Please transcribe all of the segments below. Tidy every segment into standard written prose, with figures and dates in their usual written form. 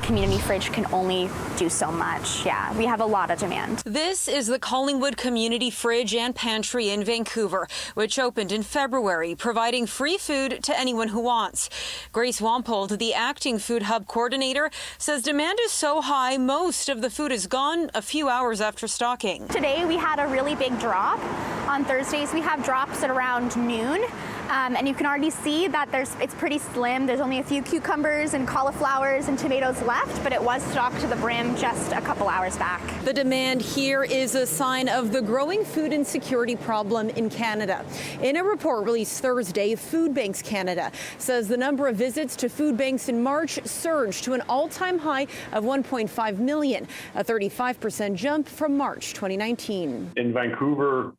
community fridge can only do so much. Yeah, we have a lot of demand. This is the Collingwood Community Fridge and Pantry in Vancouver, which opened in February, providing free food to anyone who wants. Grace Wampold, the acting food hub coordinator, says demand is so high, most of the food is gone a few hours after stocking. Today we had a really big drop. On Thursdays we have drops at around noon. And you can already see that it's pretty slim. There's only a few cucumbers and cauliflowers and tomatoes left, but it was stocked to the brim just a couple hours back. The demand here is a sign of the growing food insecurity problem in Canada. In a report released Thursday, Food Banks Canada says the number of visits to food banks in March surged to an all-time high of 1.5 million, a 35% jump from March 2019. In Vancouver,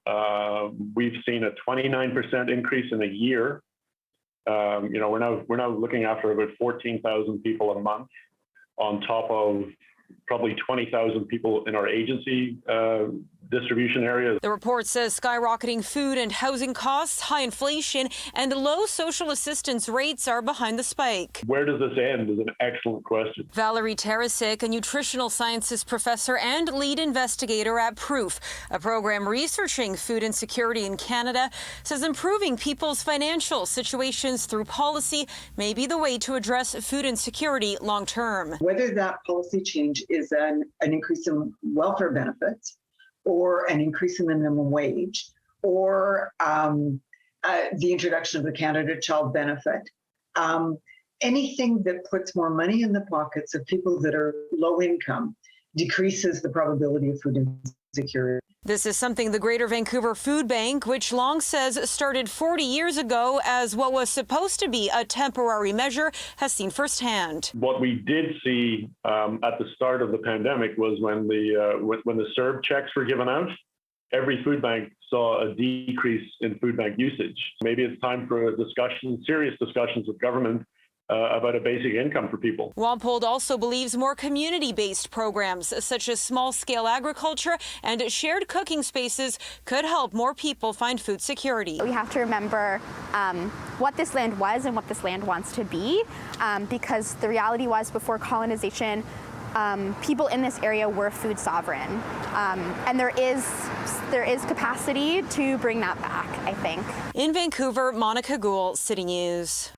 we've seen a 29% increase in a year. We're now looking after about 14,000 people a month, on top of probably 20,000 people in our agency distribution areas. The report says skyrocketing food and housing costs, high inflation, and low social assistance rates are behind the spike. Where does this end is an excellent question. Valerie Tarasic, a nutritional sciences professor and lead investigator at Proof, a program researching food insecurity in Canada, says improving people's financial situations through policy may be the way to address food insecurity long term. Whether that policy change is an increase in welfare benefits, or an increase in the minimum wage, or the introduction of the Canada Child Benefit, anything that puts more money in the pockets of people that are low income decreases the probability of food insecurity. This is something the Greater Vancouver Food Bank, which Long says started 40 years ago as what was supposed to be a temporary measure, has seen firsthand. What we did see at the start of the pandemic was when the CERB checks were given out, every food bank saw a decrease in food bank usage. Maybe it's time for a discussion, serious discussions with government about a basic income for people. Wampold also believes more community-based programs, such as small-scale agriculture and shared cooking spaces, could help more people find food security. We have to remember what this land was and what this land wants to be, because the reality was before colonization, people in this area were food sovereign, and there is capacity to bring that back, I think. In Vancouver, Monika Gul, City News.